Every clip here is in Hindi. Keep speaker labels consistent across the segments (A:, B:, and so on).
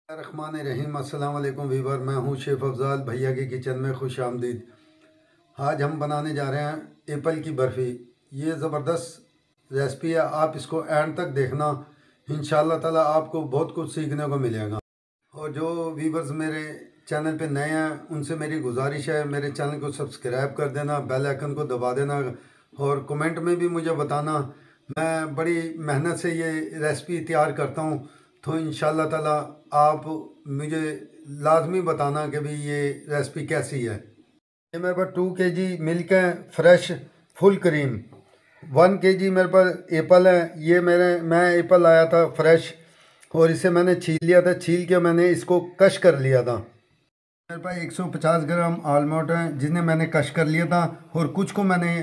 A: रहीम अस्सलाम वालेकुम वीवर। मैं हूं शेफ़ अफ़ज़ाल भैया की किचन में खुश आमदीद। आज हम बनाने जा रहे हैं एप्पल की बर्फ़ी। ये ज़बरदस्त रेसिपी है, आप इसको एंड तक देखना। इंशाअल्लाह ताला आपको बहुत कुछ सीखने को मिलेगा। और जो वीवर्स मेरे चैनल पे नए हैं उनसे मेरी गुजारिश है, मेरे चैनल को सब्सक्राइब कर देना, बेल आइकन को दबा देना और कमेंट में भी मुझे बताना। मैं बड़ी मेहनत से ये रेसिपी तैयार करता हूँ, तो इंशाअल्लाह ताला आप मुझे लाजमी बताना कि भाई ये रेसिपी कैसी है। ये मेरे पास 2 kg मिल्क है, फ्रेश फुल क्रीम। 1 kg मेरे पास एप्पल है। ये मैं एप्पल लाया था फ्रेश और इसे मैंने छील लिया था। छील के मैंने इसको कश कर लिया था। मेरे पास 150 ग्राम आलमंड है जिन्हें मैंने कश कर लिया था और कुछ को मैंने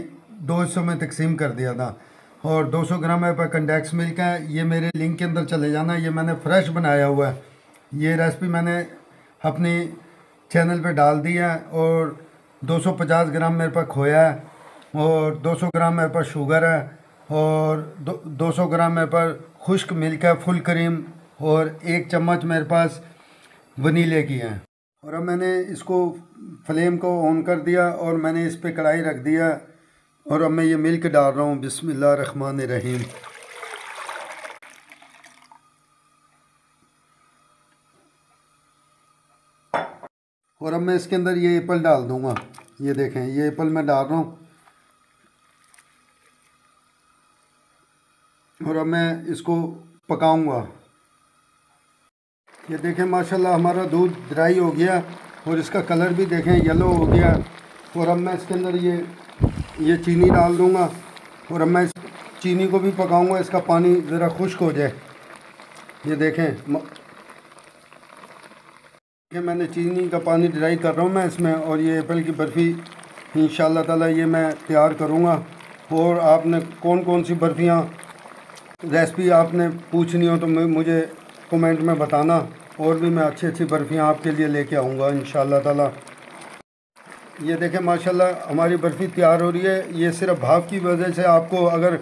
A: 2 हिस्सों में तकसीम कर दिया था। और 200 ग्राम मेरे पास कंडेंस मिल्क है। ये मेरे लिंक के अंदर चले जाना, ये मैंने फ्रेश बनाया हुआ है। ये रेसिपी मैंने अपनी चैनल पे डाल दी है। और 250 ग्राम मेरे पास खोया है और 200 ग्राम मेरे पास शुगर है और 200 ग्राम मेरे पास खुश्क मिल्क है फुल क्रीम और 1 चम्मच मेरे पास वनीले की है। और अब मैंने इसको फ्लेम को ऑन कर दिया और मैंने इस पे कढ़ाई रख दिया और अब मैं ये मिल्क डाल रहा हूँ। बिस्मिल्लाह रहमान रहीम। और अब मैं इसके अंदर ये एप्पल डाल दूँगा। ये देखें, ये एप्पल मैं डाल रहा हूँ और अब मैं इसको पकाऊंगा। ये देखें माशाल्लाह हमारा दूध ड्राई हो गया और इसका कलर भी देखें येलो हो गया। और अब मैं इसके अंदर ये चीनी डाल दूंगा और अब मैं इस चीनी को भी पकाऊंगा, इसका पानी ज़रा खुश्क हो जाए। ये देखें कि मैंने चीनी का पानी ड्राई कर रहा हूँ मैं इसमें। और ये एप्पल की बर्फ़ी इंशाअल्लाह ताला ये मैं तैयार करूँगा। और आपने कौन कौन सी बर्फ़ियाँ रेसिपी आपने पूछनी हो तो मुझे कमेंट में बताना और भी मैं अच्छी अच्छी बर्फ़ियाँ आपके लिए लेके आऊँगा इंशाअल्लाह ताला। ये देखें माशाल्लाह हमारी बर्फ़ी तैयार हो रही है। ये सिर्फ भाप की वजह से आपको अगर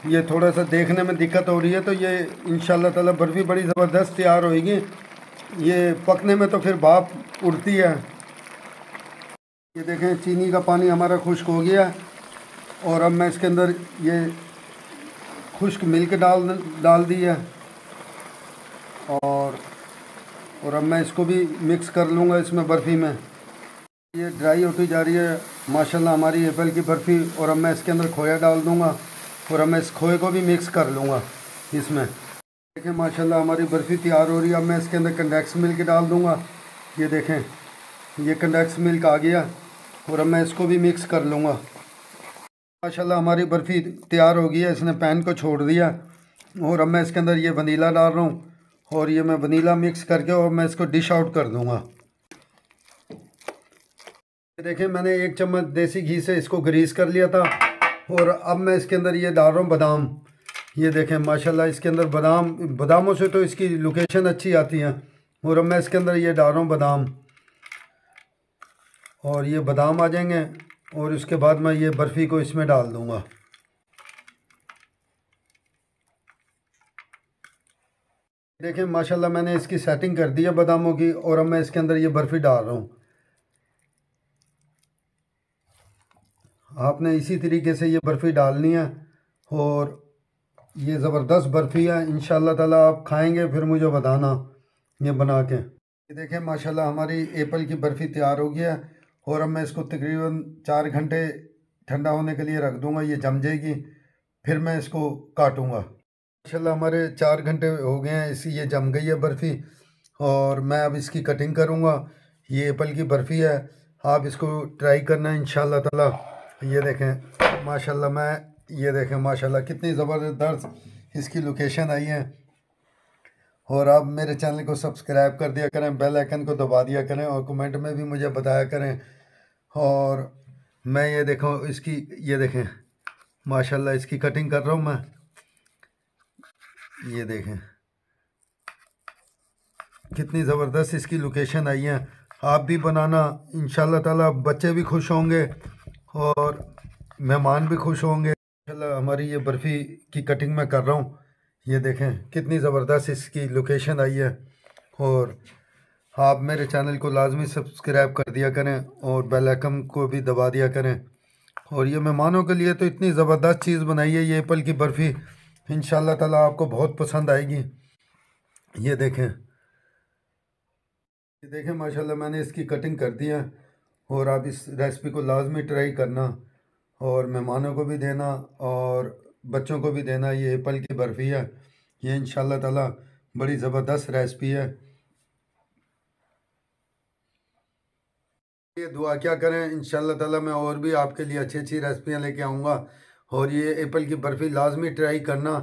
A: ये थोड़ा सा देखने में दिक्कत हो रही है तो ये इंशाअल्लाह ताला बर्फ़ी बड़ी ज़बरदस्त तैयार होएगी। ये पकने में तो फिर भाप उड़ती है। ये देखें चीनी का पानी हमारा खुश्क हो गया और अब मैं इसके अंदर ये खुश्क मिल्क डाल दी है और अब मैं इसको भी मिक्स कर लूँगा इसमें बर्फ़ी में। ये ड्राई होती जा रही है माशाल्लाह हमारी एप्पल की बर्फ़ी। और अब मैं इसके अंदर खोया डाल दूँगा और अब मैं इस खोए को भी मिक्स कर लूँगा इसमें। देखें माशाल्लाह हमारी बर्फ़ी तैयार हो रही है। अब मैं इसके अंदर कंडेंस मिल्क डाल दूँगा। ये देखें ये कंडेंस मिल्क आ गया और अब मैं इसको भी मिक्स कर लूँगा। माशाल्लाह हमारी बर्फ़ी तैयार हो गई है, इसने पैन को छोड़ दिया। और अब मैं इसके अंदर ये वनीला डाल रहा हूँ और ये मैं वनीला मिक्स करके और मैं इसको डिश आउट कर दूँगा। देखिए मैंने 1 चम्मच देसी घी से इसको ग्रीस कर लिया था और अब मैं इसके अंदर ये डाल रहा हूँ बादाम। ये देखें माशाल्लाह इसके अंदर बादामों से तो इसकी लोकेशन अच्छी आती है। और अब मैं इसके अंदर ये डाल रहा हूँ बादाम और ये बादाम आ जाएंगे और उसके बाद मैं ये बर्फ़ी को इसमें डाल दूँगा। देखें माशाल्लाह मैंने इसकी सेटिंग कर दी है बादामों की और अब मैं इसके अंदर ये बर्फ़ी डाल रहा हूँ। आपने इसी तरीके से ये बर्फ़ी डालनी है और ये ज़बरदस्त बर्फ़ी है। इंशाअल्लाह ताला आप खाएंगे फिर मुझे बताना ये बना के। ये देखें माशाल्लाह हमारी एप्पल की बर्फ़ी तैयार हो गया है और अब मैं इसको तकरीबन 4 घंटे ठंडा होने के लिए रख दूँगा। ये जम जाएगी फिर मैं इसको काटूँगा। माशाल्लाह हमारे 4 घंटे हो गए हैं, इसी ये जम गई है बर्फ़ी और मैं अब इसकी कटिंग करूँगा। ये एप्पल की बर्फ़ी है, आप इसको ट्राई करना इंशाअल्लाह ताला। ये देखें माशाल्लाह ये देखें माशाल्लाह कितनी ज़बरदस्त इसकी लोकेशन आई है। और आप मेरे चैनल को सब्सक्राइब कर दिया करें, बेल आइकन को दबा दिया करें और कमेंट में भी मुझे बताया करें। और मैं ये देखो इसकी ये देखें माशाल्लाह इसकी कटिंग कर रहा हूँ मैं। ये देखें कितनी ज़बरदस्त इसकी लोकेशन आई है। आप भी बनाना इंशाल्लाह ताला, बच्चे भी खुश होंगे और मेहमान भी खुश होंगे। इंशाल्लाह हमारी ये बर्फ़ी की कटिंग मैं कर रहा हूँ। ये देखें कितनी ज़बरदस्त इसकी लोकेशन आई है और आप मेरे चैनल को लाजमी सब्सक्राइब कर दिया करें और बेल आइकन को भी दबा दिया करें। और ये मेहमानों के लिए तो इतनी ज़बरदस्त चीज़ बनाई है ये एप्पल की बर्फ़ी, इंशाल्लाह ताला आपको बहुत पसंद आएगी। ये देखें माशाल्लाह मैंने इसकी कटिंग कर दी है। और आप इस रेसिपी को लाजमी ट्राई करना और मेहमानों को भी देना और बच्चों को भी देना। ये एप्पल की बर्फ़ी है, ये इंशाल्लाह ताला बड़ी ज़बरदस्त रेसिपी है। ये दुआ क्या करें, इंशाल्लाह ताला मैं और भी आपके लिए अच्छी अच्छी रेसिपियाँ लेके आऊँगा। और ये एप्पल की बर्फ़ी लाजमी ट्राई करना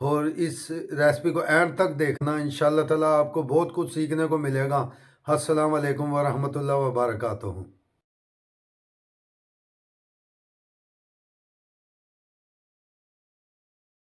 A: और इस रेसिपी को एंड तक देखना, इंशाल्लाह ताला आपको बहुत कुछ सीखने को मिलेगा। अस्सलाम वालेकुम व रहमतुल्लाहि व बरकातुहू।